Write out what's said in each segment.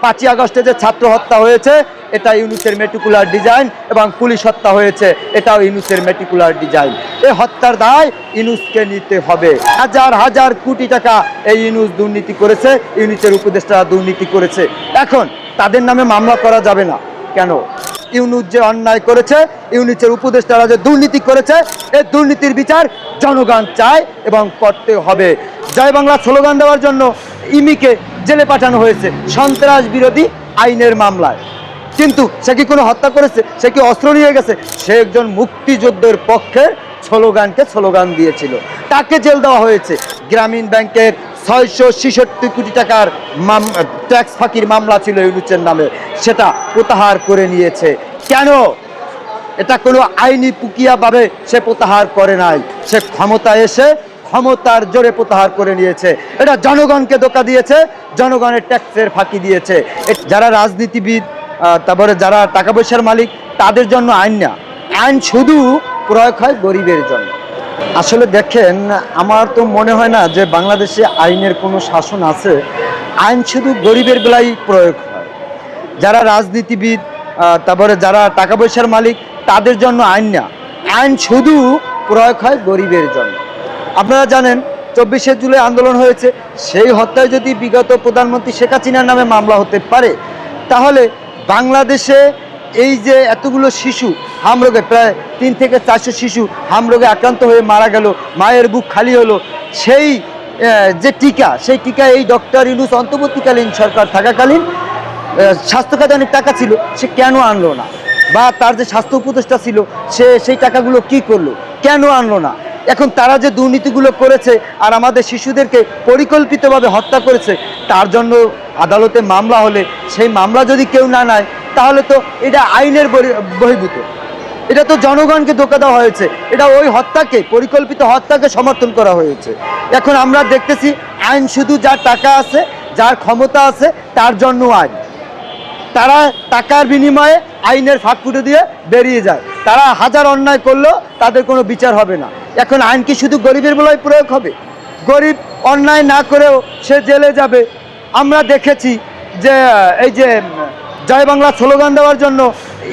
5ই আগস্টে যে ছাত্র হত্যা হয়েছে এটা ইউনূসের মেটিকুলার ডিজাইন, এবং পুলিশ হত্যা হয়েছে এটাও ইউনূসের মেটিকুলার ডিজাইন। এই হত্যার দায় ইউনূসকে নিতে হবে। হাজার হাজার কোটি টাকা এই ইউনূস দুর্নীতি করেছে, ইউনূসের উপদেষ্টারা দুর্নীতি করেছে। এখন তাদের নামে মামলা করা যাবে না কেন? ইউনূস যে অন্যায় করেছে, ইউনূসের উপদেষ্টারা যে দুর্নীতি করেছে, এই দুর্নীতির বিচার জনগণ চায় এবং করতে হবে। জয় বাংলা স্লোগান দেওয়ার জন্য ইমিকে জেলে পাঠানো হয়েছে সন্ত্রাস বিরোধী আইনের মামলায়, কিন্তু সে কি কোনো হত্যা করেছে? সে কি অস্ত্র নিয়ে গেছে? সে একজন মুক্তিযুদ্ধের পক্ষে স্লোগান দিয়েছিল, তাকে জেল দেওয়া হয়েছে। গ্রামীণ ব্যাংকের 666 কোটি টাকার ট্যাক্স ফাঁকির মামলা ছিল ইউনূসের নামে, সেটা প্রত্যাহার করে নিয়েছে। কেন? এটা কোনো আইনি প্রক্রিয়াভাবে সে প্রত্যাহার করে নাই, সে ক্ষমতায় এসে ক্ষমতার জোরে প্রত্যাহার করে নিয়েছে। এটা জনগণকে ধোঁকা দিয়েছে, জনগণের ট্যাক্সের ফাঁকি দিয়েছে। যারা রাজনীতিবিদ, তারপরে যারা টাকা পয়সার মালিক, তাদের জন্য আইন না, আইন শুধু প্রয়োগ হয় গরিবের জন্য। আসলে দেখেন, আমার তো মনে হয় না যে বাংলাদেশে আইনের কোনো শাসন আছে। আইন শুধু গরিবের বেলায় প্রয়োগ হয়। যারা রাজনীতিবিদ, তারপরে যারা টাকা পয়সার মালিক, তাদের জন্য আইন না, আইন শুধু প্রয়োগ হয় গরিবের জন্য। আপনারা জানেন 24শে জুলাই আন্দোলন হয়েছে, সেই হত্যায় যদি বিগত প্রধানমন্ত্রী শেখ হাসিনার নামে মামলা হতে পারে, তাহলে বাংলাদেশে এই যে এতগুলো শিশু হামরোগে, প্রায় 300 থেকে 400 শিশু হামরোগে আক্রান্ত হয়ে মারা গেল, মায়ের বুক খালি হলো, সেই যে টিকা, সেই টিকা এই ডক্টর ইউনূস অন্তর্বর্তীকালীন সরকার থাকাকালীন স্বাস্থ্য খাতে অনেক টাকা ছিল, সে কেন আনলো না? বা তার যে স্বাস্থ্য উপদেষ্টা ছিল, সে সেই টাকাগুলো কি করলো, কেন আনলো না? এখন তারা যে দুর্নীতিগুলো করেছে আর আমাদের শিশুদেরকে পরিকল্পিতভাবে হত্যা করেছে, তার জন্য আদালতে মামলা হলে সেই মামলা যদি কেউ না নেয়, তাহলে তো এটা আইনের বহির্ভূত, এটা তো জনগণকে ধোঁকা দেওয়া হয়েছে, এটা ওই হত্যাকে, পরিকল্পিত হত্যাকে সমর্থন করা হয়েছে। এখন আমরা দেখতেছি আইন শুধু যার টাকা আছে, যার ক্ষমতা আছে, তার জন্য আইন। তারা টাকার বিনিময়ে আইনের ফাঁক ফুটে দিয়ে বেরিয়ে যায়। তারা হাজার অন্যায় করলেও তাদের কোনো বিচার হবে না। এখন আইন কি শুধু গরিবের বেলায় প্রয়োগ হবে? গরিব অন্যায় না করেও সে জেলে যাবে। আমরা দেখেছি যে এই যে জয় বাংলা স্লোগান দেওয়ার জন্য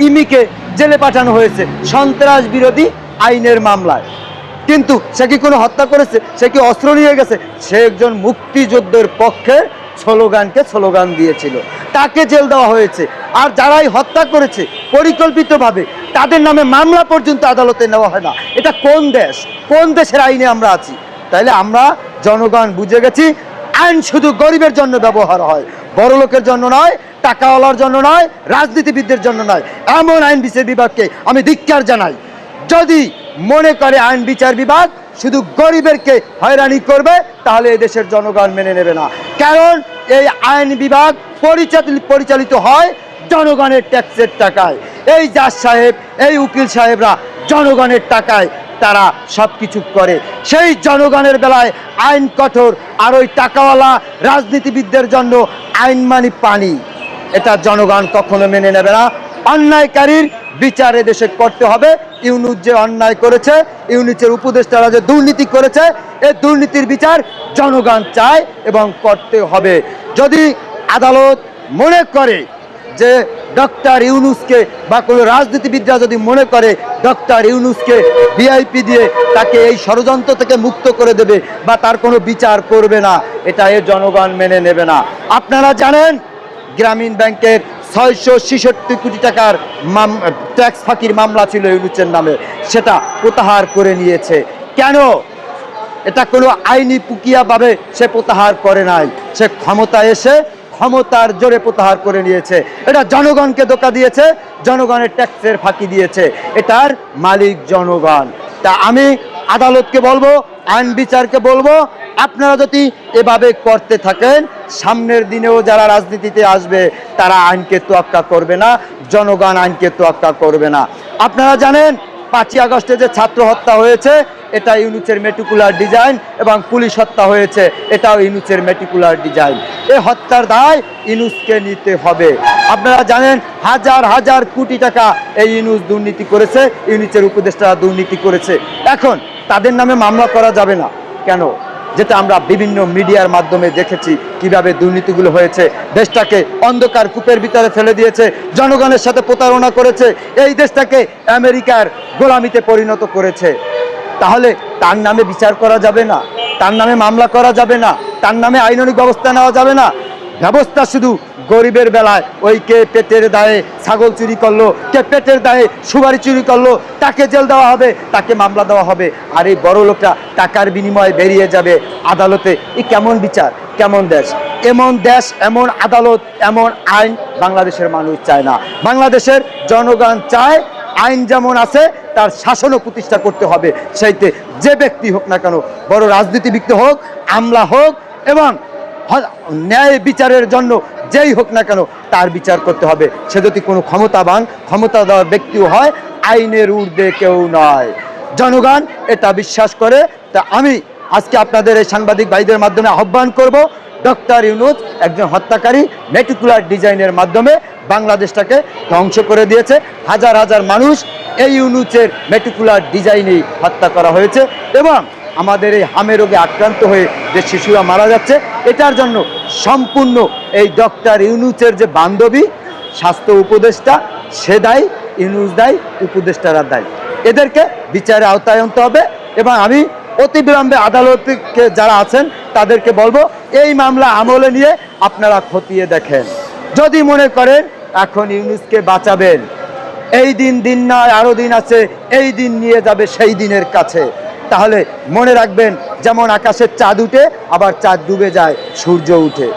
ইমিকে জেলে পাঠানো হয়েছে সন্ত্রাস বিরোধী আইনের মামলায়, কিন্তু সে কি কোনো হত্যা করেছে? সে কি অস্ত্র নিয়ে গেছে? সে একজন মুক্তিযুদ্ধের পক্ষে স্লোগান দিয়েছিল, তাকে জেল দেওয়া হয়েছে। আর যারাই হত্যা করেছে পরিকল্পিতভাবে, তাদের নামে মামলা পর্যন্ত আদালতে নেওয়া হয় না। এটা কোন দেশ, কোন দেশের আইনে আমরা আছি? তাইলে আমরা জনগণ বুঝে গেছি, আইন শুধু গরিবের জন্য ব্যবহার হয়, বড় লোকের জন্য নয়, টাকাওয়ালার জন্য নয়, রাজনীতিবিদদের জন্য নয়। এমন আইন বিচার বিভাগকে আমি ধিক্কার জানাই। যদি মনে করে আইন বিচার বিভাগ শুধু গরিবেরকে হয়রানি করবে, তাহলে এই দেশের জনগণ মেনে নেবে না। কারণ এই আইন বিভাগ পরিচালিত হয় জনগণের ট্যাক্সের টাকায়। এই জাজ সাহেব, এই উকিল সাহেবরা জনগণের টাকায় তারা সব কিছু করে। সেই জনগণের বেলায় আইন কঠোর, আর ওই টাকাওয়ালা রাজনীতিবিদদের জন্য আইন মানি পানি। এটা জনগণ কখনো মেনে নেবে না। অন্যায়কারীর বিচার দেশে করতে হবে। ইউনূস যে অন্যায় করেছে, ইউনূসের উপদেষ্টারা যে দুর্নীতি করেছে, এই দুর্নীতির বিচার জনগণ চায় এবং করতে হবে। যদি আদালত মনে করে যে ডক্টর ইউনূসকে, বা কোনো রাজনীতিবিদরা যদি মনে করে ডক্টর ইউনূসকে ভিআইপি দিয়ে তাকে এই ষড়যন্ত্র থেকে মুক্ত করে দেবে বা তার কোনো বিচার করবে না, এটা এর জনগণ মেনে নেবে না। আপনারা জানেন গ্রামীণ ব্যাংকের 666 কোটি টাকার ট্যাক্স ফাঁকির মামলা ছিল ইউনূসের নামে, সেটা প্রত্যাহার করে নিয়েছে। কেন? এটা কোনো আইনি প্রক্রিয়াভাবে সে প্রত্যাহার করে নাই, সে ক্ষমতায় এসে ক্ষমতার জোরে প্রত্যাহার করে নিয়েছে। এটা জনগণকে ধোঁকা দিয়েছে, জনগণের ট্যাক্সের ফাঁকি দিয়েছে, এটার মালিক জনগণ। তা আমি আদালতকে বলবো, আইন বিচারকে বলবো, আপনারা যদি এভাবে করতে থাকেন, সামনের দিনেও যারা রাজনীতিতে আসবে তারা আইনকে তোয়াক্কা করবে না, জনগণ আইনকে তোয়াক্কা করবে না। আপনারা জানেন 5ই আগস্টে যে ছাত্র হত্যা হয়েছে এটা ইউনূসের মেটিকুলার ডিজাইন, এবং পুলিশ হত্যা হয়েছে এটাও ইউনূসের মেটিকুলার ডিজাইন। এই হত্যার দায় ইউনূসকে নিতে হবে। আপনারা জানেন হাজার হাজার কোটি টাকা এই ইউনূস দুর্নীতি করেছে, ইউনূসের উপদেষ্টারা দুর্নীতি করেছে। এখন তাদের নামে মামলা করা যাবে না কেন? যেটা আমরা বিভিন্ন মিডিয়ার মাধ্যমে দেখেছি কিভাবে দুর্নীতিগুলো হয়েছে, দেশটাকে অন্ধকার কূপের ভিতরে ফেলে দিয়েছে, জনগণের সাথে প্রতারণা করেছে, এই দেশটাকে আমেরিকার গোলামিতে পরিণত করেছে। তাহলে তার নামে বিচার করা যাবে না, তার নামে মামলা করা যাবে না, তার নামে আইনানুগ ব্যবস্থা নেওয়া যাবে না। ব্যবস্থা শুধু গরিবের বেলায়, ওই কে পেটের দায়ে ছাগল চুরি করলো, কে পেটের দায়ে সুপারি চুরি করলো, তাকে জেল দেওয়া হবে, তাকে মামলা দেওয়া হবে। আর এই বড় লোকটা টাকার বিনিময়ে বেরিয়ে যাবে আদালতে। এই কেমন বিচার, কেমন দেশ? এমন দেশ, এমন আদালত, এমন আইন বাংলাদেশের মানুষ চায় না। বাংলাদেশের জনগণ চায় আইন যেমন আছে তার শাসনও প্রতিষ্ঠা করতে হবে। সেইতে যে ব্যক্তি হোক না কেন, বড় রাজনীতিবিদ হোক, আমলা হোক, এবং ন্যায় বিচারের জন্য যেই হোক না কেন তার বিচার করতে হবে। সে যদি কোনো ক্ষমতাধর ব্যক্তিও হয়, আইনের ঊর্ধ্বে কেউ নয়। জনগণ এটা বিশ্বাস করে। তা আমি আজকে আপনাদের এই সাংবাদিক ভাইদের মাধ্যমে আহ্বান করব, ডক্টর ইউনূস একজন হত্যাকারী, মেটিকুলার ডিজাইনের মাধ্যমে বাংলাদেশটাকে ধ্বংস করে দিয়েছে। হাজার হাজার মানুষ এই ইউনূসের মেটিকুলার ডিজাইনেই হত্যা করা হয়েছে, এবং আমাদের এই হামে রোগে আক্রান্ত হয়ে যে শিশুরা মারা যাচ্ছে, এটার জন্য সম্পূর্ণ এই ডক্টর ইউনূসের যে বান্ধবী স্বাস্থ্য উপদেষ্টা, সে দায়ী, ইউনূস দায়ী, উপদেষ্টারা দায়ী। এদেরকে বিচারের আওতায় আনতে হবে। এবং আমি অতিবিলম্বে আদালতে যারা আছেন তাদেরকে বলবো, এই মামলা আমলে নিয়ে আপনারা খতিয়ে দেখেন। যদি মনে করেন এখন ইউনূসকে বাঁচাবেন, এই দিন নয়, আরও দিন আছে, এই দিন নিয়ে যাবে সেই দিনের কাছে। তাহলে মনে রাখবেন, যেমন আকাশের চাঁদ উঠে আবার চাঁদ ডুবে যায়, সূর্য উঠে,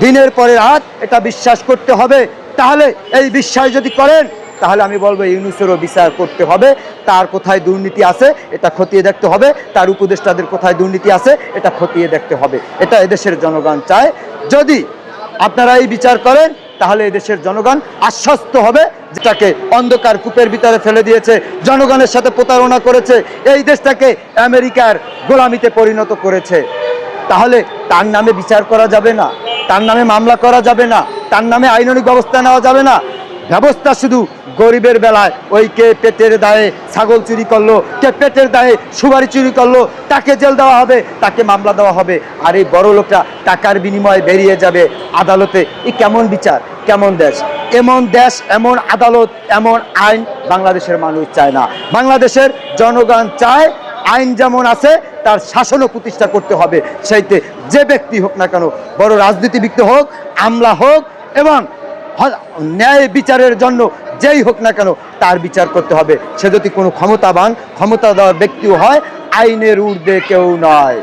দিনের পরে রাত, এটা বিশ্বাস করতে হবে। তাহলে এই বিশ্বাস যদি করেন, তাহলে আমি বলবো ইউনূসেরও বিচার করতে হবে। তার কোথায় দুর্নীতি আছে এটা খতিয়ে দেখতে হবে, তার উপদেষ্টাদের কোথায় দুর্নীতি আছে এটা খতিয়ে দেখতে হবে। এটা এদেশের জনগণ চায়। যদি আপনারা এই বিচার করেন, তাহলে এদেশের জনগণ আশ্বস্ত হবে, যেটাকে অন্ধকার কূপের ভিতরে ফেলে দিয়েছে, জনগণের সাথে প্রতারণা করেছে, এই দেশটাকে আমেরিকার গোলামিতে পরিণত করেছে। তাহলে তার নামে বিচার করা যাবে না, তার নামে মামলা করা যাবে না, তার নামে আইনানুগ ব্যবস্থা নেওয়া যাবে না। ব্যবস্থা শুধু গরিবের বেলায়, ওই কে পেটের দায়ে ছাগল চুরি করলো, কে পেটের দায়ে সুপারি চুরি করলো, তাকে জেল দেওয়া হবে, তাকে মামলা দেওয়া হবে। আর এই বড় লোকটা টাকার বিনিময়ে বেরিয়ে যাবে আদালতে। এই কেমন বিচার, কেমন দেশ? এমন দেশ, এমন আদালত, এমন আইন বাংলাদেশের মানুষ চায় না। বাংলাদেশের জনগণ চায় আইন যেমন আছে তার শাসনও প্রতিষ্ঠা করতে হবে। সেইতে যে ব্যক্তি হোক না কেন, বড় রাজনীতিবিদ হোক, আমলা হোক, এবং ন্যায় বিচারের জন্য যেই হোক না কেন তার বিচার করতে হবে। সে যদি কোনো ক্ষমতাধর ব্যক্তিও হয়, আইনের ঊর্ধ্বে কেউ নয়।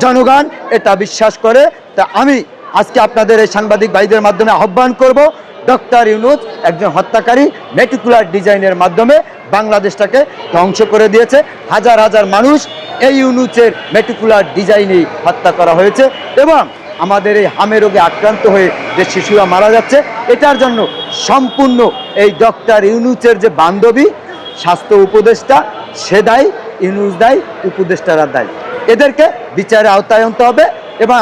জনগণ এটা বিশ্বাস করে। তা আমি আজকে আপনাদের এই সাংবাদিক ভাইদের মাধ্যমে আহ্বান করব, ডক্টর ইউনূস একজন হত্যাকারী, মেটিকুলার ডিজাইনের মাধ্যমে বাংলাদেশটাকে ধ্বংস করে দিয়েছে। হাজার হাজার মানুষ এই ইউনূসের মেটিকুলার ডিজাইনেই হত্যা করা হয়েছে, এবং আমাদের এই হামে রোগে আক্রান্ত হয়ে যে শিশুরা মারা যাচ্ছে, এটার জন্য সম্পূর্ণ এই ডক্টর ইউনূসের যে বান্ধবী স্বাস্থ্য উপদেষ্টা, সে দায়ী, ইউনূস দায়ী, উপদেষ্টারা দায়ী। এদেরকে বিচারের আওতায় আনতে হবে। এবং